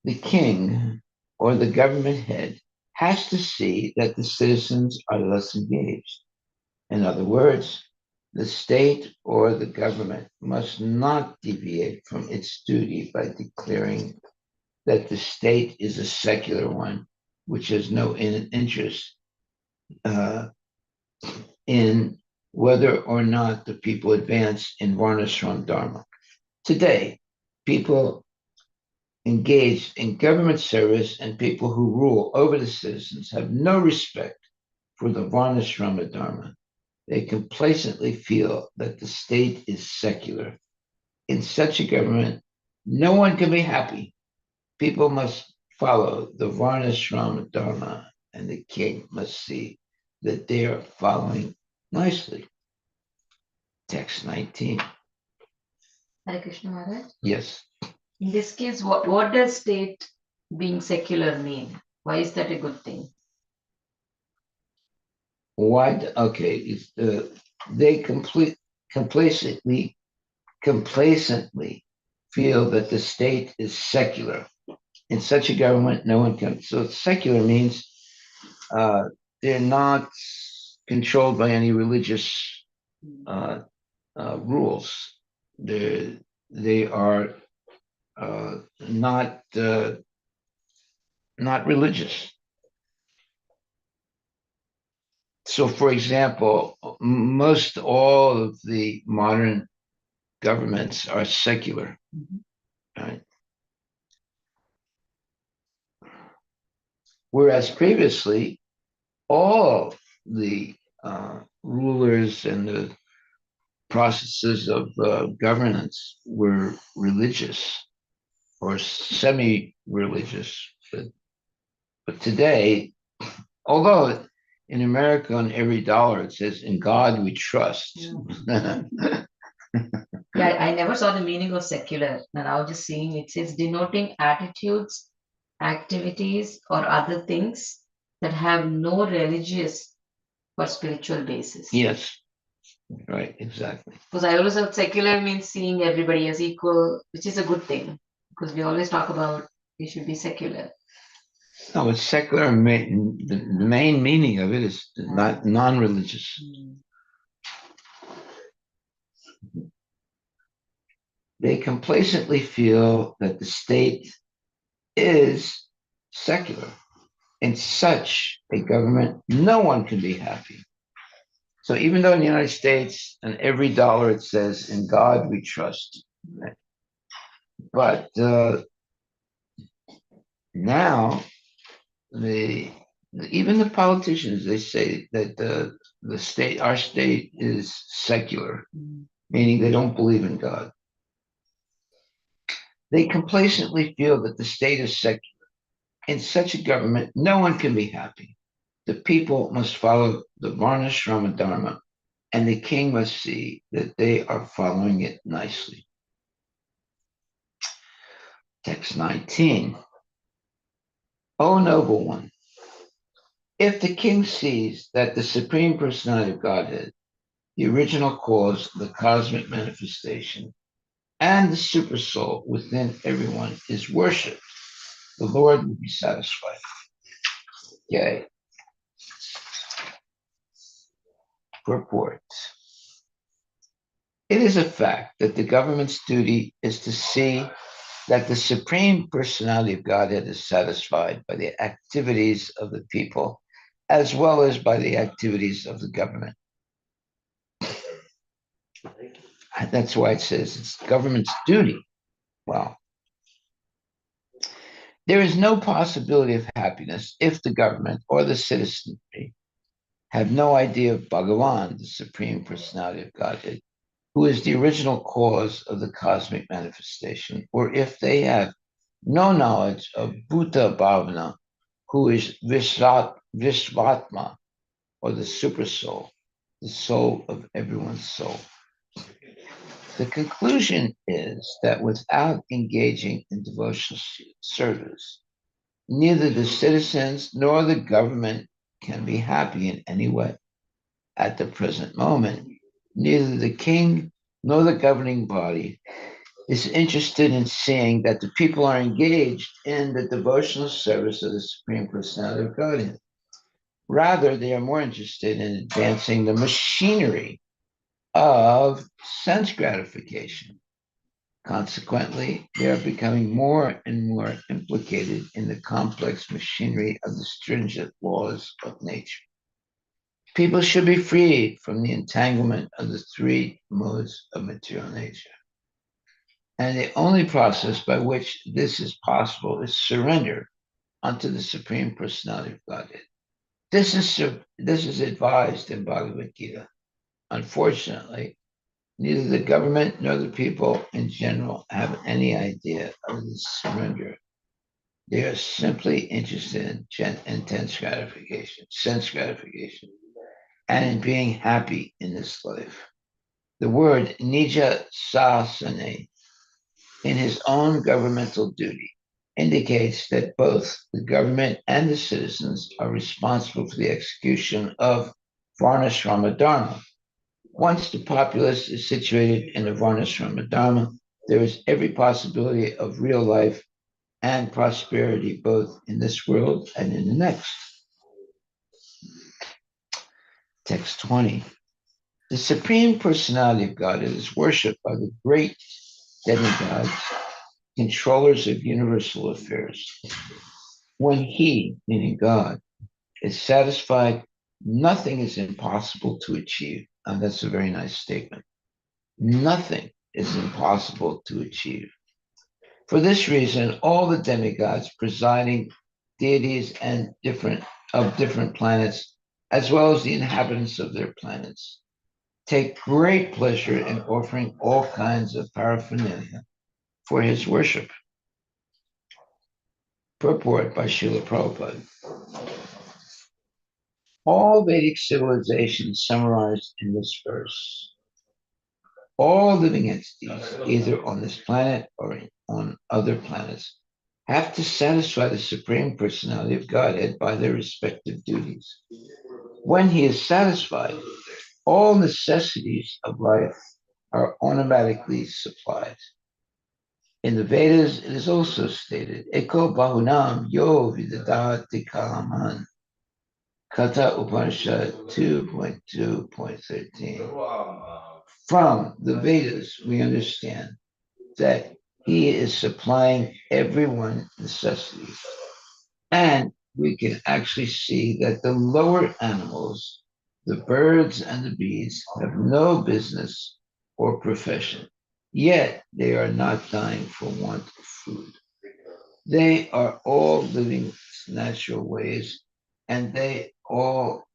The king or the government head has to see that the citizens are thus engaged. In other words, the state or the government must not deviate from its duty by declaring that the state is a secular one, which has no interest in whether or not the people advance in Varnashram Dharma. Today, people engaged in government service and people who rule over the citizens have no respect for the Varnashrama Dharma. They complacently feel that the state is secular. In such a government, no one can be happy. People must follow the Varnashrama Dharma, and the king must see that they are following nicely. Text 19. Hare Krishna Maharaj. Yes. In this case, what does state being secular mean? Why is that a good thing? Why? Okay, they complacently feel that the state is secular. In such a government, no one can. So secular means they're not controlled by any religious rules. They are not religious. So, for example, most all of the modern governments are secular, right? Whereas previously, all the rulers and the processes of governance were religious or semi-religious. But today, although in America on every dollar it says, "In God we trust." Yeah, I never saw the meaning of secular. And I was just seeing it says denoting attitudes, activities, or other things that have no religious or spiritual basis. Yes, right, exactly. Because I always thought secular means seeing everybody as equal, which is a good thing. Because we always talk about we should be secular. No, it's secular. The main meaning of it is not non-religious. They complacently feel that the state is secular. In such a government, no one can be happy. So even though in the United States, on every dollar it says, "In God we trust," right? But now even the politicians, they say that the state, our state, is secular, meaning they don't believe in God. They complacently feel that the state is secular. In such a government, no one can be happy. The people must follow the Varnashrama Dharma, and the king must see that they are following it nicely. Text 19. O noble one, if the king sees that the Supreme Personality of Godhead, the original cause, the cosmic manifestation, and the supersoul within everyone is worshipped, the Lord will be satisfied. Okay. Purport. It is a fact that the government's duty is to see that the Supreme Personality of Godhead is satisfied by the activities of the people as well as by the activities of the government. That's why it says it's government's duty. Well, there is no possibility of happiness if the government or the citizenry have no idea of Bhagavan, the Supreme Personality of Godhead, who is the original cause of the cosmic manifestation, or if they have no knowledge of Bhuta Bhavana, who is Vishvatma, or the super soul, the soul of everyone's soul. The conclusion is that without engaging in devotional service, neither the citizens nor the government can be happy in any way. At the present moment, neither the king nor the governing body is interested in seeing that the people are engaged in the devotional service of the Supreme Personality of Godhead. Rather, they are more interested in advancing the machinery of sense gratification. Consequently, they are becoming more and more implicated in the complex machinery of the stringent laws of nature. People should be freed from the entanglement of the three modes of material nature. And the only process by which this is possible is surrender unto the Supreme Personality of Godhead. This is advised in Bhagavad Gita. Unfortunately, neither the government nor the people in general have any idea of this surrender. They are simply interested in intense gratification, sense gratification, and in being happy in this life. The word Nija Sasane, in his own governmental duty, indicates that both the government and the citizens are responsible for the execution of Varnashrama Dharma. Once the populace is situated in the Varnashrama Dharma, there is every possibility of real life and prosperity both in this world and in the next. Text 20. The Supreme Personality of God is worshipped by the great demigods, controllers of universal affairs. When he, meaning God, is satisfied, nothing is impossible to achieve. And that's a very nice statement. Nothing is impossible to achieve. For this reason, all the demigods, presiding deities and different planets, as well as the inhabitants of their planets, take great pleasure in offering all kinds of paraphernalia for his worship. Purport by Srila Prabhupada. All Vedic civilizations summarized in this verse. All living entities, either on this planet or on other planets, have to satisfy the Supreme Personality of Godhead by their respective duties. When he is satisfied, all necessities of life are automatically supplied. In the Vedas, it is also stated, Eko Bahunam Yo Vidadati Kalaman. Kata Upanishad 2.2.13. From the Vedas, we understand that he is supplying everyone's necessities. And we can actually see that the lower animals, the birds and the bees, have no business or profession, yet they are not dying for want of food. They are all living natural ways, and they all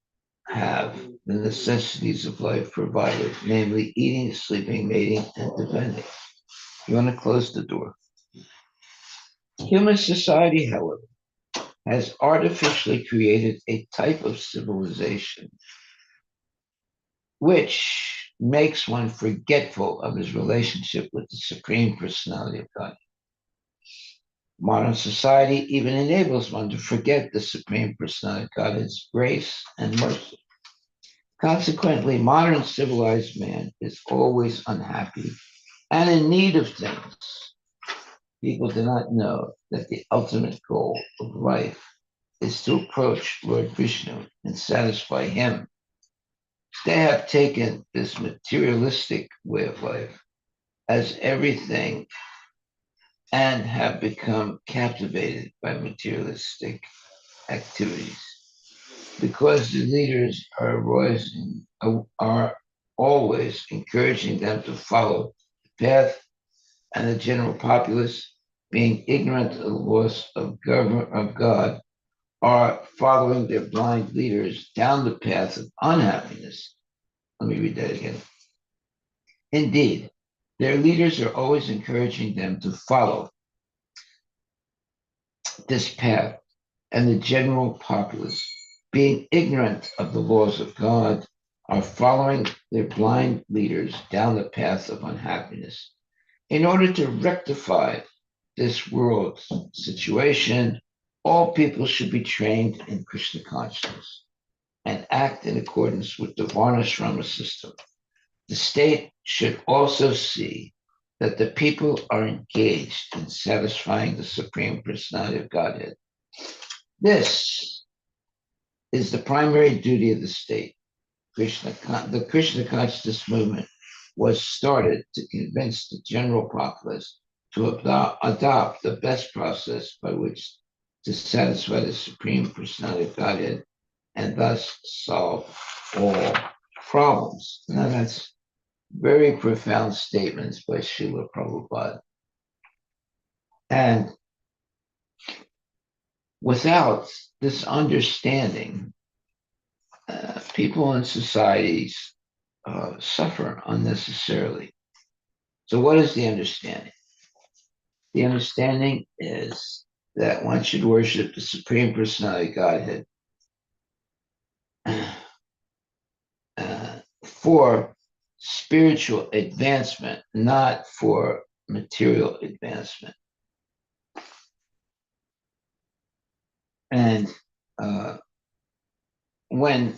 have the necessities of life provided, namely eating, sleeping, mating, and defending. You want to close the door. Human society, however, has artificially created a type of civilization which makes one forgetful of his relationship with the Supreme Personality of God. Modern society even enables one to forget the Supreme Personality of God, His grace and mercy. Consequently, modern civilized man is always unhappy and in need of things. People do not know that the ultimate goal of life is to approach Lord Vishnu and satisfy him. They have taken this materialistic way of life as everything and have become captivated by materialistic activities. Because the leaders are always encouraging them to follow the path, and the general populace, being ignorant of the laws of God, are following their blind leaders down the path of unhappiness. Let me read that again. Indeed, their leaders are always encouraging them to follow this path, and the general populace, being ignorant of the laws of God, are following their blind leaders down the path of unhappiness. In order to rectify this world's situation, all people should be trained in Krishna consciousness and act in accordance with the Varnashrama system. The state should also see that the people are engaged in satisfying the Supreme Personality of Godhead. This is the primary duty of the state. The Krishna consciousness movement was started to convince the general populace to adopt the best process by which to satisfy the Supreme Personality of Godhead and thus solve all problems. Now, that's very profound statements by Srila Prabhupada. And without this understanding, people in societies suffer unnecessarily. So, what is the understanding? The understanding is that one should worship the Supreme Personality Godhead for spiritual advancement, not for material advancement. And when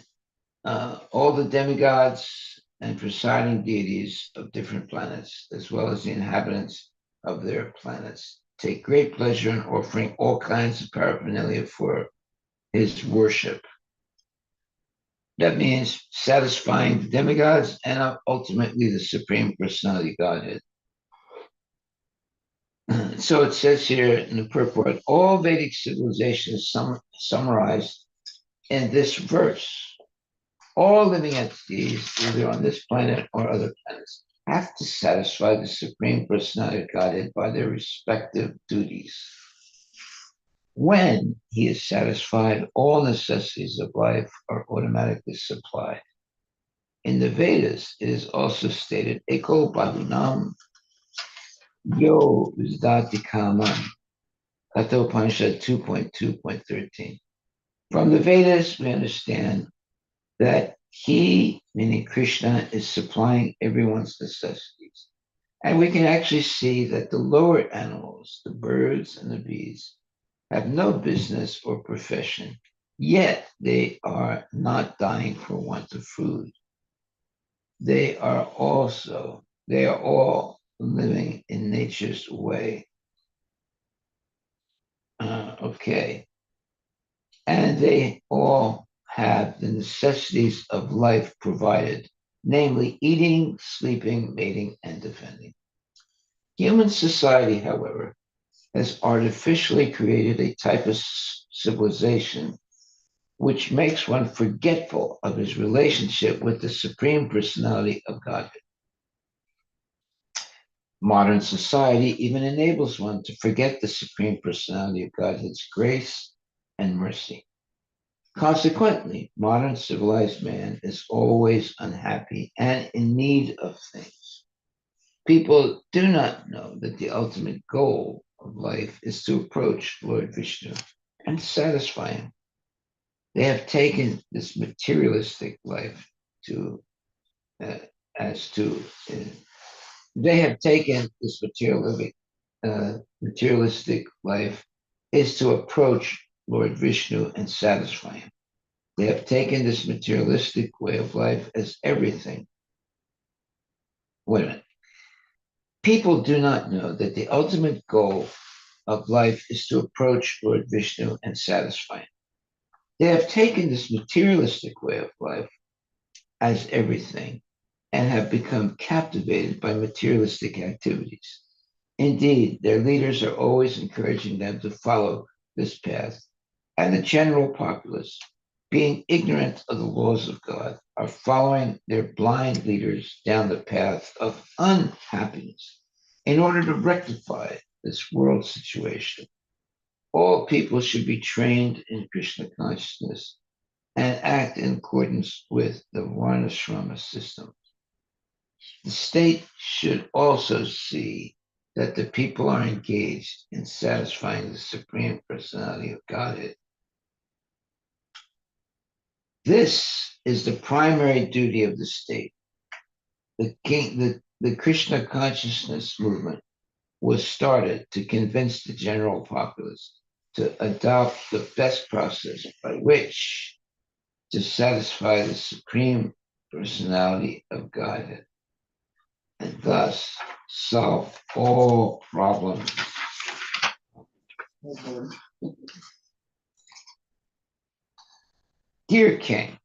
all the demigods and presiding deities of different planets, as well as the inhabitants of their planets, take great pleasure in offering all kinds of paraphernalia for his worship. That means satisfying the demigods and ultimately the Supreme Personality Godhead. So it says here in the purport, all Vedic civilization is summarized in this verse. All living entities, either on this planet or other planets, have to satisfy the Supreme Personality of Godhead by their respective duties. When he is satisfied, all necessities of life are automatically supplied. In the Vedas, it is also stated, Eko Badunam Yo Vizdati Kaman, Kathopanishad 2.2.13. From the Vedas, we understand that he, meaning Krishna, is supplying everyone's necessities. And we can actually see that the lower animals, the birds and the bees, have no business or profession, yet they are not dying for want of food. They are all living in nature's way. Okay. And they all have the necessities of life provided, namely eating, sleeping, mating, and defending. Human society, however, has artificially created a type of civilization which makes one forgetful of his relationship with the Supreme Personality of Godhead. Modern society even enables one to forget the Supreme Personality of Godhead's grace and mercy. Consequently, modern civilized man is always unhappy and in need of things. People do not know that the ultimate goal of life is to approach Lord Vishnu and satisfy him. They have taken this materialistic life to they have taken this materialistic life is to approach Lord Vishnu and satisfy him. They have taken this materialistic way of life as everything. Wait a minute. People do not know that the ultimate goal of life is to approach Lord Vishnu and satisfy him. They have taken this materialistic way of life as everything and have become captivated by materialistic activities. Indeed, their leaders are always encouraging them to follow this path, and the general populace, being ignorant of the laws of God, are following their blind leaders down the path of unhappiness in order to rectify this world situation. All people should be trained in Krishna consciousness and act in accordance with the Varnashrama system. The state should also see that the people are engaged in satisfying the Supreme Personality of Godhead. This is the primary duty of the state. The Krishna consciousness movement was started to convince the general populace to adopt the best process by which to satisfy the Supreme Personality of Godhead and thus solve all problems. Dear King,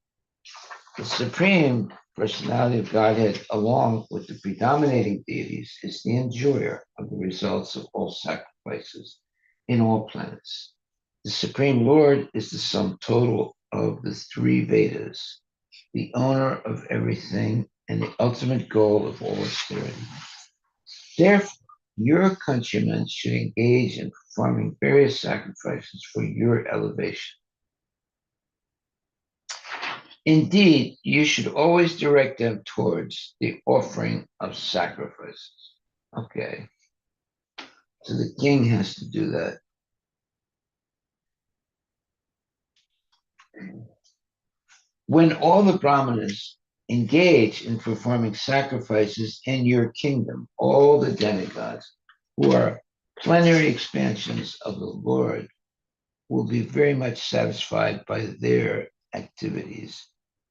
the Supreme Personality of Godhead, along with the predominating deities, is the enjoyer of the results of all sacrifices in all planets. The Supreme Lord is the sum total of the three Vedas, the owner of everything, and the ultimate goal of all austerity. Therefore, your countrymen should engage in performing various sacrifices for your elevation. Indeed, you should always direct them towards the offering of sacrifices. Okay. So the king has to do that. When all the brahmanas engage in performing sacrifices in your kingdom, all the demigods who are plenary expansions of the Lord will be very much satisfied by their activities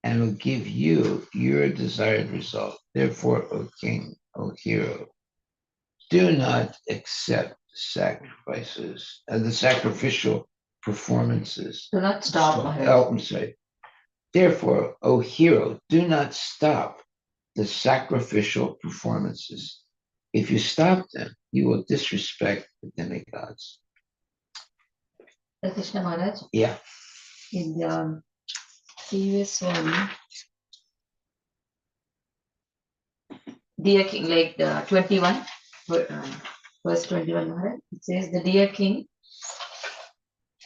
and will give you your desired result. Therefore, O king, O hero, do not accept sacrifices and the sacrificial performances. Do not stop. I'm sorry. Therefore, O hero, do not stop the sacrificial performances. If you stop them, you will disrespect the demigods. Krishna Maharaj? Yeah. In the previous one, dear king, like the 21, verse 21, Maharaj, it says, the dear king,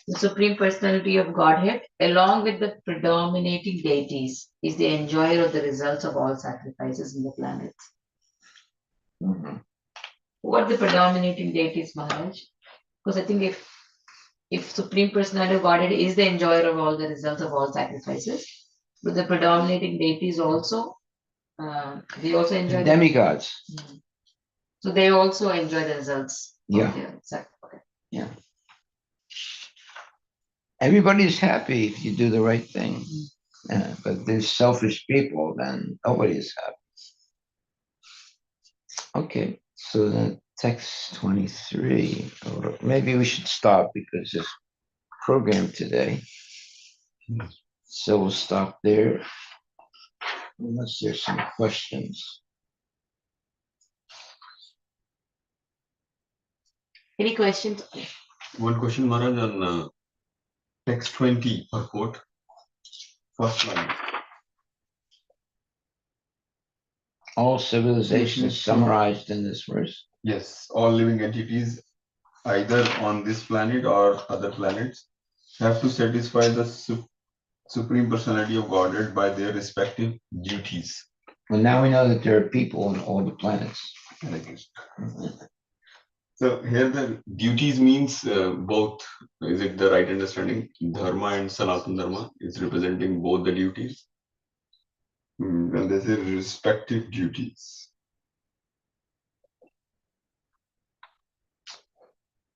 the Supreme Personality of Godhead, along with the predominating deities, is the enjoyer of the results of all sacrifices in the planets. Mm-hmm. What are the predominating deities, Maharaj? Because I think if Supreme Personality of Godhead is the enjoyer of all the results of all sacrifices, but the predominating deities also, they also enjoy demigods. So they also enjoy the results. Yeah. Okay. Yeah. Everybody's happy if you do the right thing. But there's selfish people, then nobody's happy. Okay, so then text 23, or maybe we should stop because it's programmed today. So we'll stop there, unless there's some questions. Any questions? One question, Maharaj, on text 20 per quote. First line. All civilizations summarized in this verse. Yes, all living entities, either on this planet or other planets, have to satisfy the Supreme Personality of Godhead by their respective duties. Well, now we know that there are people on all the planets. So here the duties means both. Is it the right understanding? Dharma and Sanatana Dharma is representing both the duties. And this is respective duties.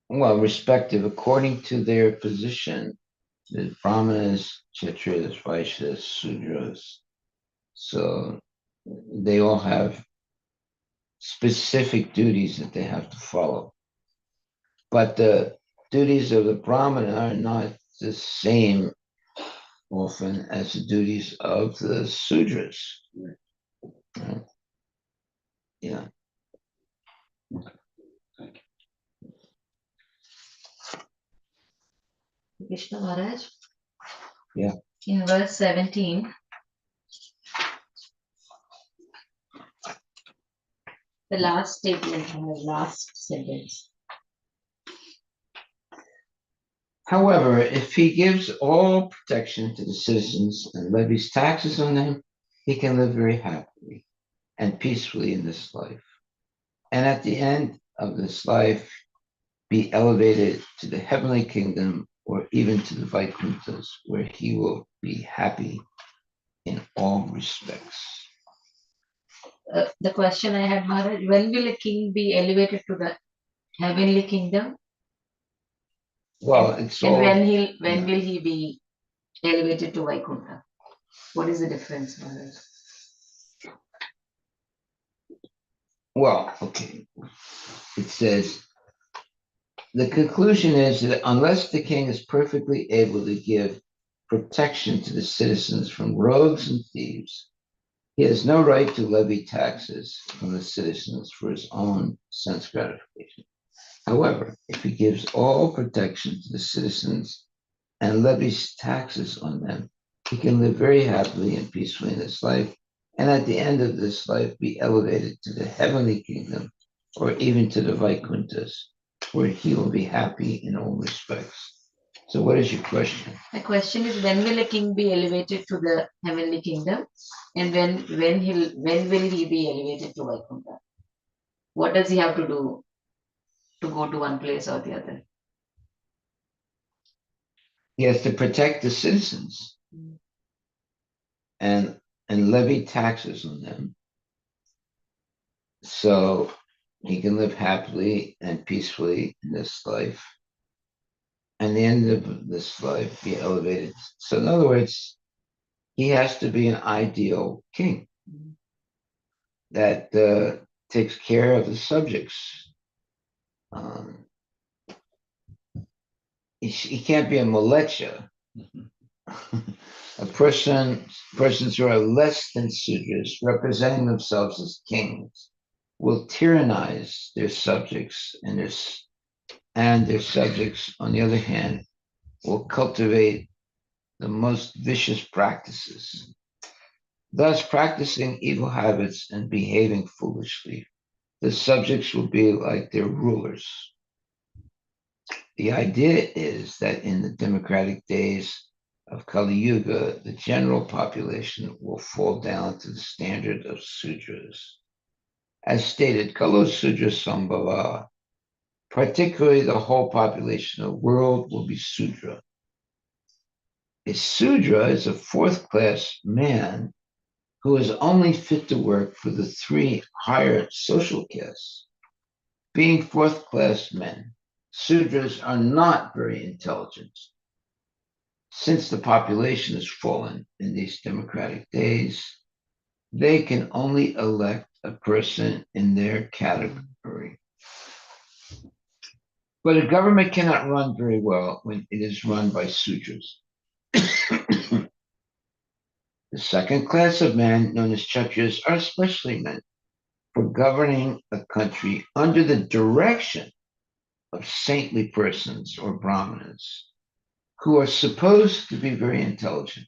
Well, respective according to their position. There's Brahmanas, Kshatriyas, Vaishyas, Sudras. So they all have specific duties that they have to follow. But the duties of the Brahmana are not the same often as the duties of the Sudras. Right? Yeah. Krishna Maharaj. Yeah. In verse 17, the last statement and the last sentence. However, if he gives all protection to the citizens and levies taxes on them, he can live very happily and peacefully in this life. And at the end of this life, be elevated to the heavenly kingdom or even to the Vaikunthas, where he will be happy in all respects. The question I had, Maharaj, when will a king be elevated to the heavenly kingdom? Well, and, it's and all. when will he be elevated to Vaikuntha? What is the difference, Maharaj? Well, okay. It says the conclusion is that unless the king is perfectly able to give protection to the citizens from rogues and thieves, he has no right to levy taxes from the citizens for his own sense gratification. However, if he gives all protection to the citizens and levies taxes on them, he can live very happily and peacefully in this life, and at the end of this life be elevated to the heavenly kingdom or even to the Vaikunthas, where he will be happy in all respects. So what is your question? My question is, when will a king be elevated to the heavenly kingdom, and when will he be elevated to Vaikuntha? What does he have to do to go to one place or the other? He has to protect the citizens and levy taxes on them, so he can live happily and peacefully in this life, and the end of this life be elevated. So in other words, he has to be an ideal king that takes care of the subjects. He can't be a militia. Persons who are less than Sudras, representing themselves as kings, will tyrannize their subjects, and their subjects, on the other hand, will cultivate the most vicious practices, thus practicing evil habits and behaving foolishly. The subjects will be like their rulers. The idea is that in the democratic days of Kali Yuga, the general population will fall down to the standard of Sudras. As stated, Kalo Sudra Sambhava, particularly the whole population of the world will be Sudra. A Sudra is a fourth class man who is only fit to work for the three higher social castes. Being fourth class men, Sudras are not very intelligent. Since the population has fallen in these democratic days, they can only elect a person in their category. But a government cannot run very well when it is run by Sudras. The second class of men, known as Kshatriyas, are especially meant for governing a country under the direction of saintly persons or brahmanas who are supposed to be very intelligent.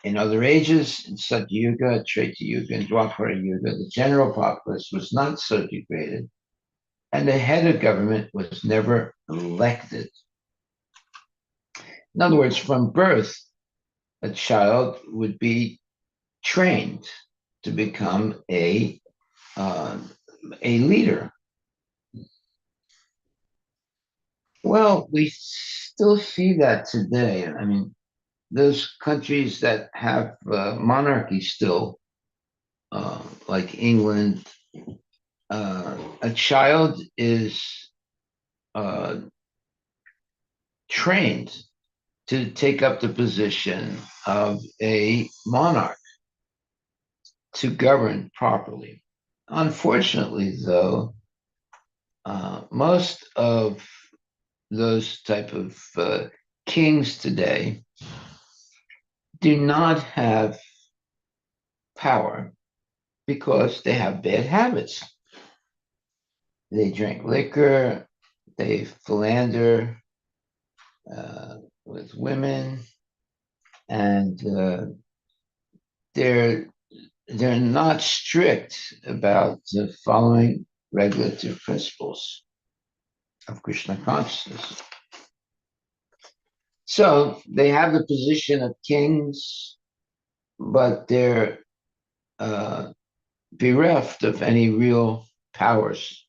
In other ages, in Satya Yuga, Treta Yuga, and Dwapara Yuga, the general populace was not so degraded, and the head of government was never elected. In other words, from birth, a child would be trained to become a leader. Well, we still see that today. I mean, those countries that have monarchy still, like England, a child is trained to take up the position of a monarch to govern properly. Unfortunately, though, most of those type of kings today do not have power because they have bad habits. They drink liquor, they philander with women, and they're not strict about following regulative principles of Krishna consciousness. So they have the position of kings, but they're bereft of any real powers.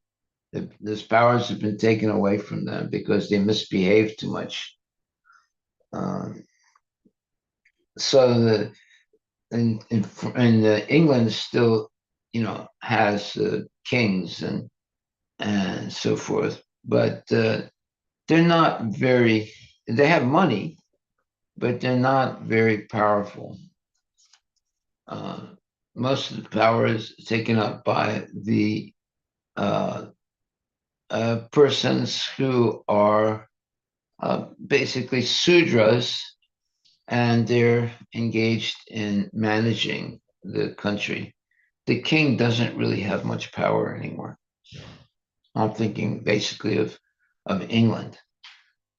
Those powers have been taken away from them because they misbehave too much. So England still, has kings and so forth, but they're not very. They have money, but they're not very powerful. Most of the power is taken up by the persons who are basically Sudras, and they're engaged in managing the country. The king doesn't really have much power anymore. I'm thinking basically of England.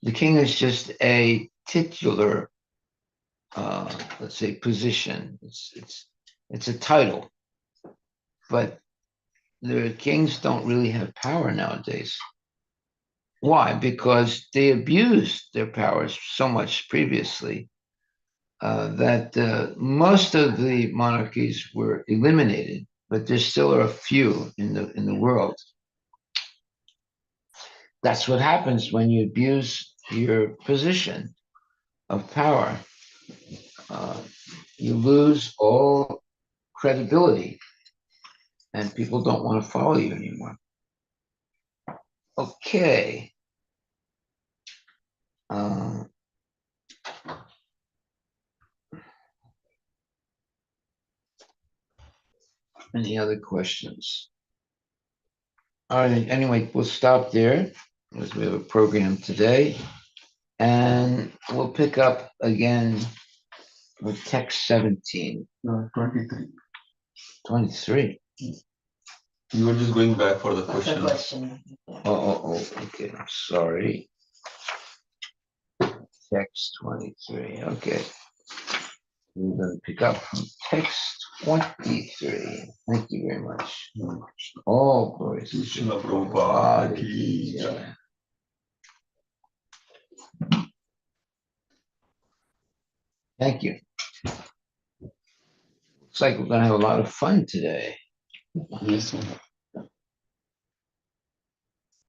The king is just a titular, let's say, position. It's a title, but the kings don't really have power nowadays. Why? Because they abused their powers so much previously that most of the monarchies were eliminated, but there still are a few in the world. That's what happens when you abuse your position of power. You lose all credibility, and people don't want to follow you anymore. Okay. Any other questions? All right. Anyway, we'll stop there because we have a program today, and we'll pick up again with text 17. 23. 23. You were just going back for the What's the question. Oh, okay. Sorry. Text 23. Okay. We're going to pick up from text 23. Thank you very much. All glories to Srila Prabhupada Prabhupada ki ki jai. jai. Thank you. Looks like we're going to have a lot of fun today. Yes, ma'am.